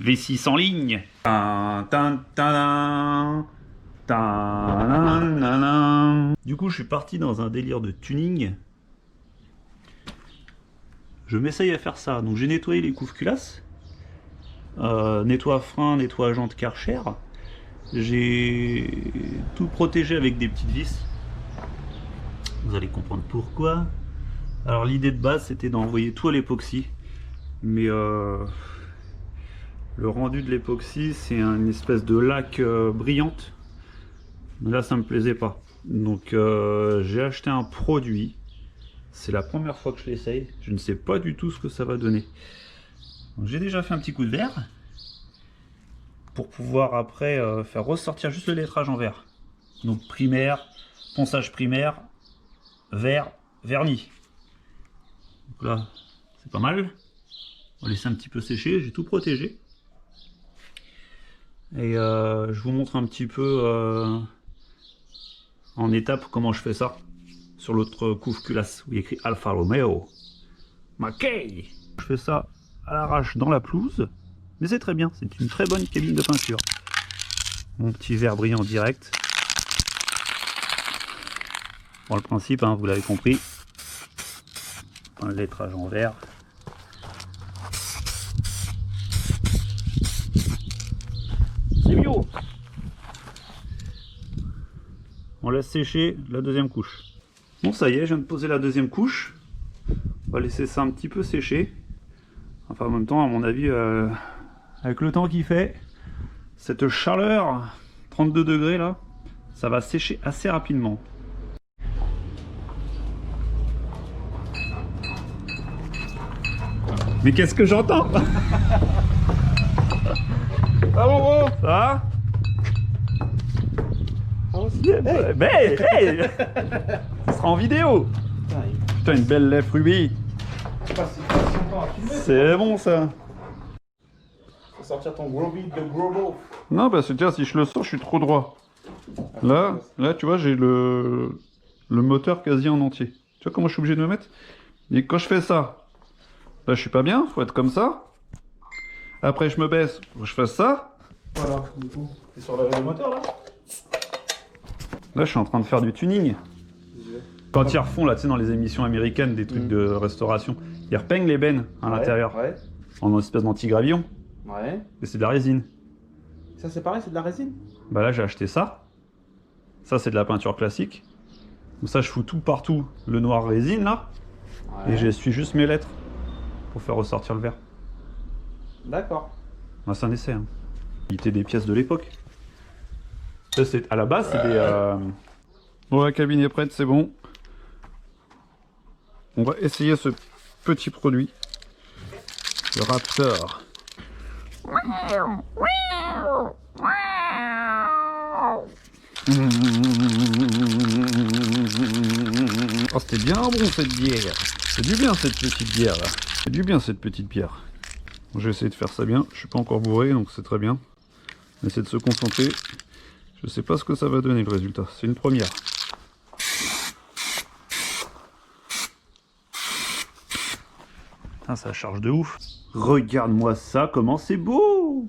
V6 en ligne. Du coup, je suis parti dans un délire de tuning. Je m'essaye à faire ça. Donc, j'ai nettoyé les couves culasses. Nettoie frein, nettoie jante Karcher. J'ai tout protégé avec des petites vis. Vous allez comprendre pourquoi. Alors, l'idée de base, c'était d'envoyer tout à l'époxy. Mais le rendu de l'époxy, c'est une espèce de laque brillante. Là, ça me plaisait pas. Donc, j'ai acheté un produit. C'est la première fois que je l'essaye. Je ne sais pas du tout ce que ça va donner. J'ai déjà fait un petit coup de verre pour pouvoir après faire ressortir juste le lettrage en verre. Donc primaire, ponçage primaire, vert, vernis. Donc là, c'est pas mal. On va laisser un petit peu sécher. J'ai tout protégé. Et je vous montre un petit peu en étape comment je fais ça sur l'autre couve culasse où il y a écrit Alfa Romeo. Mackay. Je fais ça à l'arrache dans la pelouse, mais c'est très bien, c'est une très bonne cabine de peinture. Mon petit verre brillant direct. Bon, le principe, hein, vous l'avez compris, un lettrage en verre. C'est bio. On laisse sécher la deuxième couche. Bon, ça y est, je viens de poser la deuxième couche. On va laisser ça un petit peu sécher. Enfin, en même temps, à mon avis, avec le temps qu'il fait, cette chaleur, 32 degrés là, ça va sécher assez rapidement. Mais qu'est-ce que j'entends? Ah bon gros, Ça va? hey. Mais, hey. Ça sera en vidéo. Putain, une belle lèvre rubis. C'est bon ça. Faut sortir ton gros beat de gros beau. Non, parce que tiens, si je le sors, je suis trop droit. Là, tu vois, j'ai le moteur quasi en entier. Tu vois comment je suis obligé de me mettre? Et quand je fais ça, là, je suis pas bien, faut être comme ça. Après, je me baisse, faut que je fasse ça. Voilà, du coup, t'es sur le moteur là? Là, je suis en train de faire du tuning. Quand ils refont, là, tu sais, dans les émissions américaines, des trucs de restauration, ils repeignent les bennes à l'intérieur. Ouais. En espèce d'anti-gravillon. Ouais. Et c'est de la résine. Ça c'est pareil, c'est de la résine? Bah là, j'ai acheté ça. Ça, c'est de la peinture classique. Donc ça, je fous tout partout le noir résine, là. Ouais. Et j'essuie juste mes lettres pour faire ressortir le verre. D'accord. Bah, c'est un essai. Hein. Qualité des pièces de l'époque. Ça, à la base, c'est des... Bon, la cabine est prête, c'est bon. On va essayer ce petit produit. Le Raptor. Oh, c'était bien bon cette bière. C'est du bien cette petite bière là. C'est du bien cette petite bière. Bon, je vais essayer de faire ça bien. Je suis pas encore bourré donc c'est très bien. On essaie de se concentrer. Je sais pas ce que ça va donner le résultat. C'est une première. Putain, ça charge de ouf. Regarde-moi ça, comment c'est beau!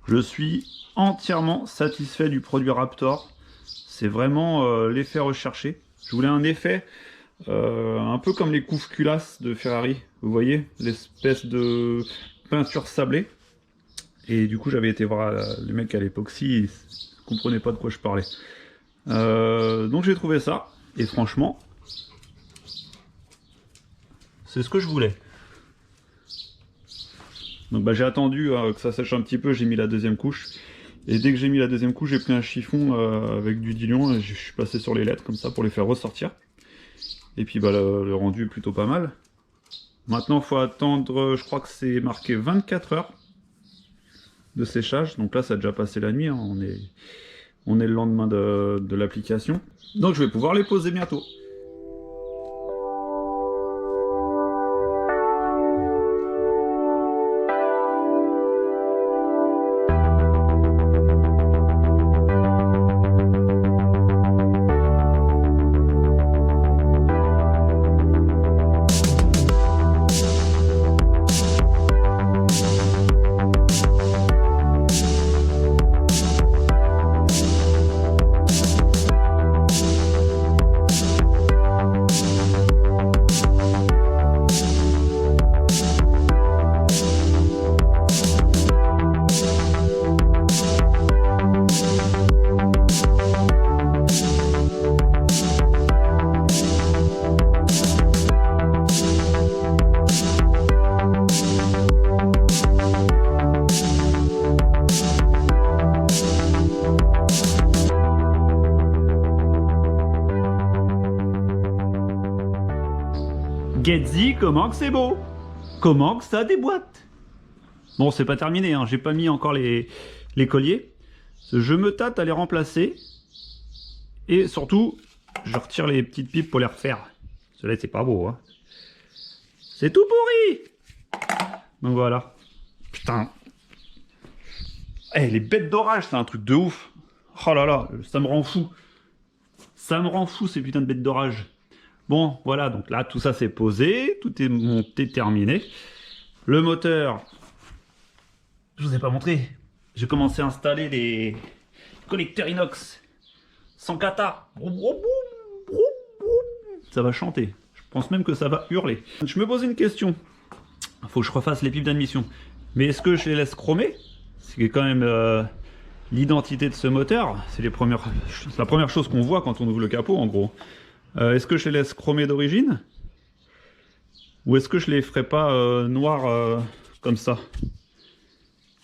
Je suis entièrement satisfait du produit Raptor. C'est vraiment l'effet recherché. Je voulais un effet un peu comme les couves culasses de Ferrari. Vous voyez, l'espèce de peinture sablée. Et du coup, j'avais été voir les mecs à l'époxy, ils ne comprenaient pas de quoi je parlais. Donc j'ai trouvé ça. Et franchement, c'est ce que je voulais. Donc bah, j'ai attendu que ça sèche un petit peu, j'ai mis la deuxième couche. Et dès que j'ai mis la deuxième couche, j'ai pris un chiffon avec du diluant et je suis passé sur les lettres comme ça pour les faire ressortir. Et puis bah, le rendu est plutôt pas mal. Maintenant, il faut attendre, je crois que c'est marqué 24 heures de séchage. Donc là, ça a déjà passé la nuit, hein. On est le lendemain de l'application. Donc je vais pouvoir les poser bientôt. Ketzi, comment que c'est beau? Comment que ça déboîte? Bon, c'est pas terminé, hein. J'ai pas mis encore les colliers. Je me tâte à les remplacer. Et surtout, je retire les petites pipes pour les refaire. Cela c'est pas beau, hein. C'est tout pourri. Donc voilà. Putain. Eh, les bêtes d'orage, c'est un truc de ouf. Oh là là, ça me rend fou. Ça me rend fou ces putains de bêtes d'orage. Bon, voilà, donc là, tout ça c'est posé. Tout est monté, terminé. Le moteur, je vous ai pas montré. J'ai commencé à installer les collecteurs inox. Sans kata. Ça va chanter. Je pense même que ça va hurler. Je me pose une question. Il faut que je refasse les pipes d'admission. Mais est-ce que je les laisse chromer? C'est quand même l'identité de ce moteur. C'est la première chose qu'on voit quand on ouvre le capot, en gros. Est-ce que je les laisse chromer d'origine? Ou est-ce que je les ferai pas noirs comme ça?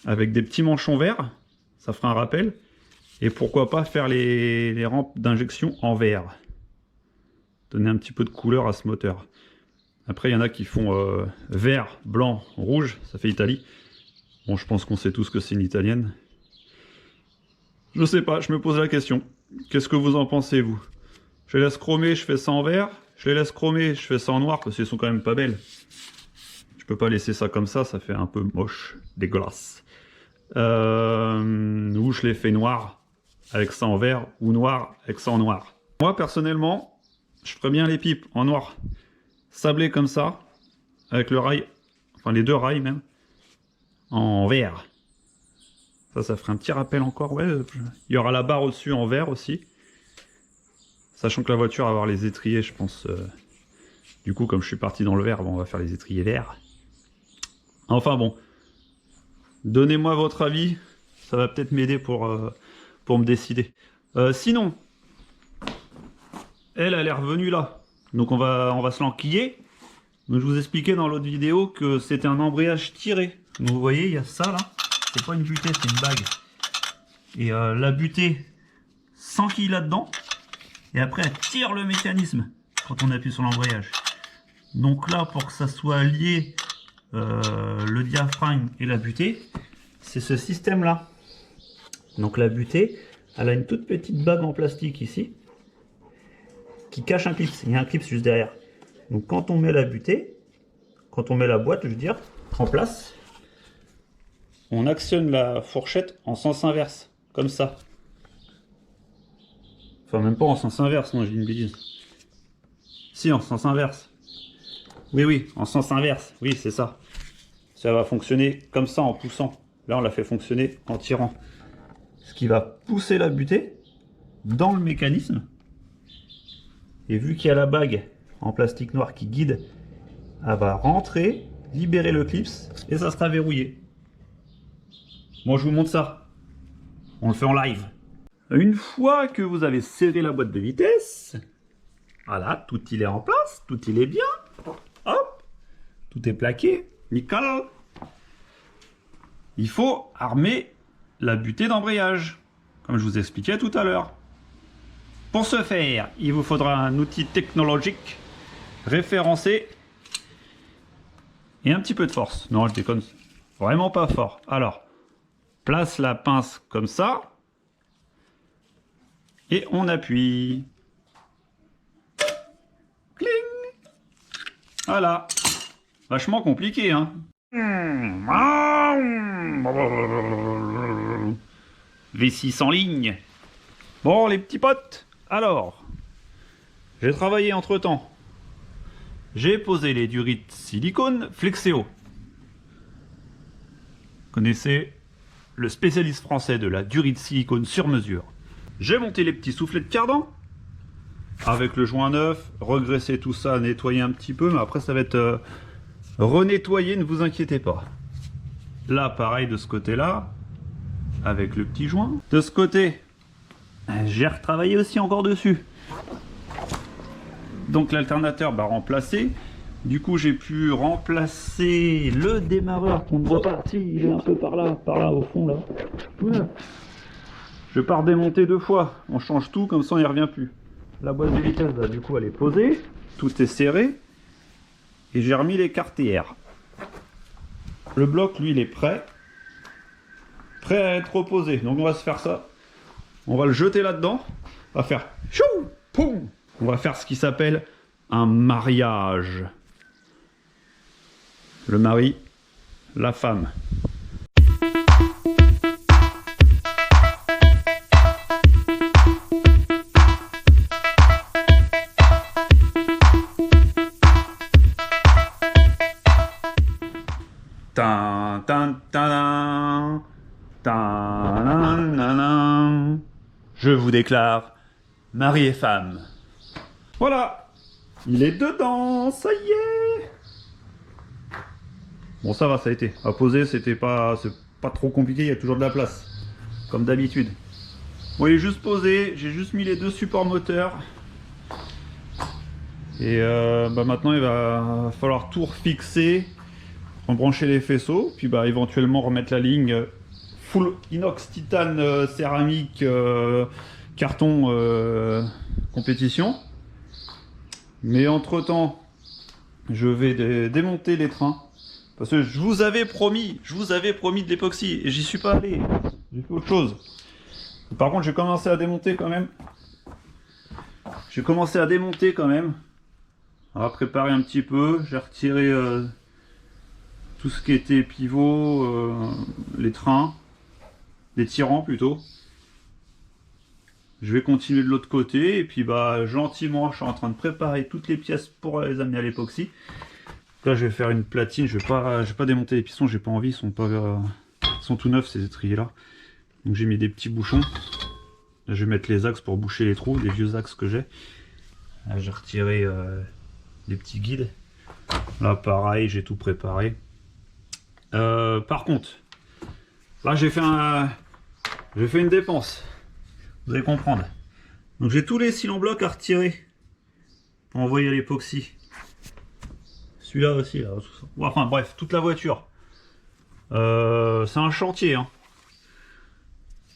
Avec des petits manchons verts. Ça fera un rappel. Et pourquoi pas faire les rampes d'injection en vert. Donner un petit peu de couleur à ce moteur. Après, il y en a qui font vert, blanc, rouge. Ça fait Italie. Bon, je pense qu'on sait tous que c'est une italienne. Je sais pas, je me pose la question. Qu'est-ce que vous en pensez, vous? Je les laisse chromer, je fais ça en vert. Je les laisse chromer, je fais ça en noir, parce qu'elles sont quand même pas belles. Je peux pas laisser ça comme ça fait un peu moche, dégueulasse. Ou je les fais noir, avec ça en vert, ou noir, avec ça en noir. Moi, personnellement, je ferais bien les pipes en noir, sablé comme ça, avec le rail, enfin les deux rails même, en vert. Ça ferait un petit rappel encore. Ouais, il y aura la barre au-dessus en vert aussi. Sachant que la voiture va avoir les étriers, je pense. Du coup, comme je suis parti dans le vert, bon, on va faire les étriers verts. Enfin bon. Donnez-moi votre avis. Ça va peut-être m'aider pour me décider. Sinon, elle est revenue là. Donc on va se l'enquiller. Donc je vous expliquais dans l'autre vidéo que c'était un embrayage tiré. Donc vous voyez, il y a ça là. C'est pas une butée, c'est une bague. Et la butée s'enquille là-dedans. Et après, elle tire le mécanisme quand on appuie sur l'embrayage. Donc là, pour que ça soit lié, le diaphragme et la butée, c'est ce système-là. Donc la butée, elle a une toute petite bague en plastique ici, qui cache un clip. Il y a un clip juste derrière. Donc quand on met la butée, quand on met la boîte, je veux dire, en place, on actionne la fourchette en sens inverse, comme ça. Enfin, même pas en sens inverse, non, j'ai une bêtise. Si, en sens inverse. Oui, en sens inverse. Oui, c'est ça. Ça va fonctionner comme ça en poussant. Là, on l'a fait fonctionner en tirant. Ce qui va pousser la butée dans le mécanisme. Et vu qu'il y a la bague en plastique noir qui guide, elle va rentrer, libérer le clips et ça sera verrouillé. Bon, je vous montre ça. On le fait en live. Une fois que vous avez serré la boîte de vitesse, voilà, tout il est en place, tout il est bien. Hop, tout est plaqué, nickel. Il faut armer la butée d'embrayage, comme je vous expliquais tout à l'heure. Pour ce faire, il vous faudra un outil technologique référencé et un petit peu de force. Non, je déconne, vraiment pas fort. Alors, place la pince comme ça et on appuie. Cling. Voilà. Vachement compliqué, hein. V6 en ligne. Bon, les petits potes, alors, j'ai travaillé entre temps. J'ai posé les durites silicone Flexeo. Vous connaissez le spécialiste français de la durite silicone sur mesure. J'ai monté les petits soufflets de cardan avec le joint neuf, regraisser tout ça, nettoyer un petit peu, mais après ça va être renettoyé, ne vous inquiétez pas. Là, pareil de ce côté-là, avec le petit joint. De ce côté, j'ai retravaillé aussi encore dessus. Donc l'alternateur va remplacer. Du coup, j'ai pu remplacer le démarreur qu'on ne voit pas. Si, il est un peu par là au fond là. Voilà. Je pars démonter deux fois. On change tout, comme ça on n'y revient plus. La boîte de vitesse, là, du coup, elle est posée. Tout est serré. et j'ai remis les cartières. Le bloc, lui, il est prêt. Prêt à être reposé. Donc on va se faire ça. On va le jeter là-dedans. On va faire chou, poum. On va faire ce qui s'appelle un mariage. Le mari, la femme. Tan, tan, tan, tan, je vous déclare mari et femme. Voilà, il est dedans, ça y est. Bon, ça va, ça a été. À poser, c'est pas trop compliqué, il y a toujours de la place, comme d'habitude. Bon, il est juste posé, j'ai juste mis les deux supports moteurs. Et maintenant, il va falloir tout refixer. Embrancher les faisceaux, puis éventuellement remettre la ligne full inox, titane, céramique, carton compétition. Mais entre temps, je vais démonter les trains parce que je vous avais promis de l'époxy et j'y suis pas allé. J'ai fait autre chose. Par contre, j'ai commencé à démonter quand même. On va préparer un petit peu. J'ai retiré tout ce qui était pivot, les trains, les tirants plutôt. Je vais continuer de l'autre côté et puis gentiment je suis en train de préparer toutes les pièces pour les amener à l'époxy. Là je vais faire une platine, je vais pas démonter les pistons, j'ai pas envie, ils sont tout neufs ces étriers là. Donc j'ai mis des petits bouchons. Là, je vais mettre les axes pour boucher les trous, les vieux axes que j'ai. Là j'ai retiré les petits guides. Là pareil, j'ai tout préparé. Par contre, là j'ai fait une dépense. Vous allez comprendre. Donc j'ai tous les cylindres blocs à retirer pour envoyer à l'époxy. Celui-là aussi, là, tout ça. Enfin bref, toute la voiture. C'est un chantier. Hein.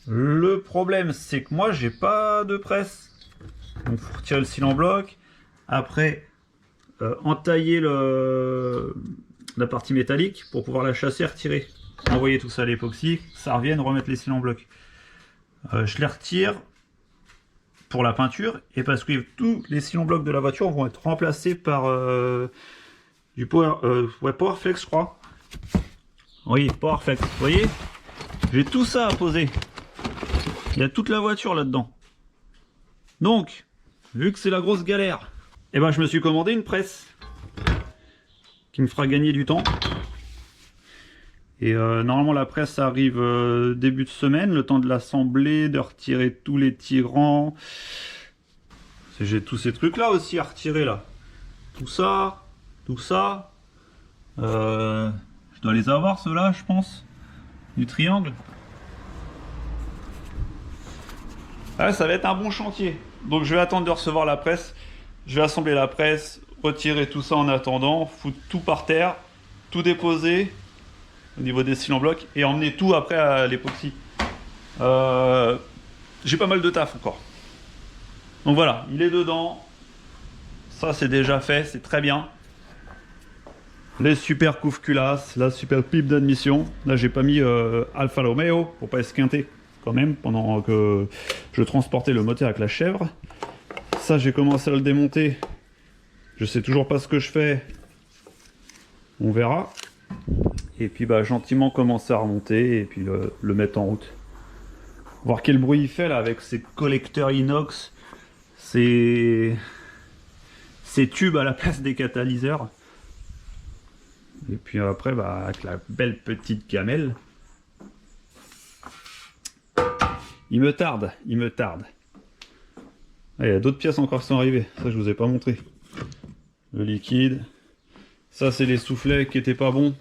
Le problème, c'est que moi j'ai pas de presse. Donc il faut retirer le cylindre bloc. Après, entailler la partie métallique pour pouvoir la chasser, retirer, envoyer tout ça à l'époxy, ça revienne, remettre les cils en bloc. Je les retire pour la peinture et parce que tous les cils en bloc de la voiture vont être remplacés par du Powerflex, je crois. Oui, Powerflex. Vous voyez, j'ai tout ça à poser. Il y a toute la voiture là-dedans. Donc, vu que c'est la grosse galère, je me suis commandé une presse qui me fera gagner du temps. Et normalement la presse arrive début de semaine, le temps de l'assembler, de retirer tous les tirants. J'ai tous ces trucs là aussi à retirer là. Tout ça. Je dois les avoir ceux-là, je pense. Du triangle. Ah, ça va être un bon chantier. Donc je vais attendre de recevoir la presse. Je vais assembler la presse, retirer tout ça en attendant, foutre tout par terre, tout déposer au niveau des cils en bloc et emmener tout après à l'époxy. J'ai pas mal de taf encore. Donc voilà, il est dedans. Ça c'est déjà fait, c'est très bien. Les super couves culasses, la super pipe d'admission. Là j'ai pas mis Alfa Romeo pour pas esquinter quand même pendant que je transportais le moteur avec la chèvre. Ça j'ai commencé à le démonter. Je sais toujours pas ce que je fais. On verra. Et puis gentiment commencer à remonter et puis le mettre en route. Voir quel bruit il fait là avec ses collecteurs inox, ses tubes à la place des catalyseurs. Et puis après avec la belle petite gamelle. Il me tarde. Ah, il y a d'autres pièces encore qui sont arrivées. Ça je vous ai pas montré. Le liquide. Ça c'est les soufflets qui étaient pas bons,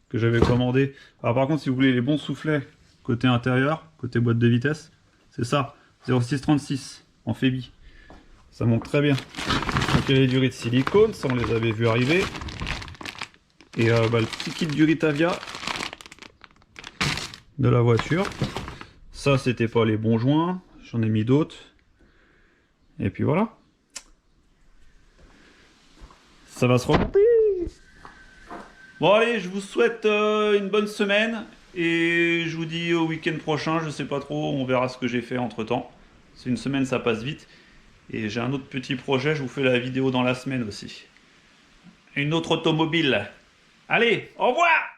que j'avais commandé. Alors par contre si vous voulez les bons soufflets côté intérieur, côté boîte de vitesse, c'est ça, 0636 en Febi. Ça monte très bien. Donc il y a les durées de silicone, ça on les avait vu arriver. Et le petit kit Duritavia de la voiture. Ça c'était pas les bons joints, j'en ai mis d'autres. Et puis voilà. Ça va se remonter. Bon allez, je vous souhaite une bonne semaine et je vous dis au week-end prochain, je sais pas trop, on verra ce que j'ai fait entre temps. C'est une semaine, ça passe vite. Et j'ai un autre petit projet, je vous fais la vidéo dans la semaine aussi. Une autre automobile. Allez, au revoir!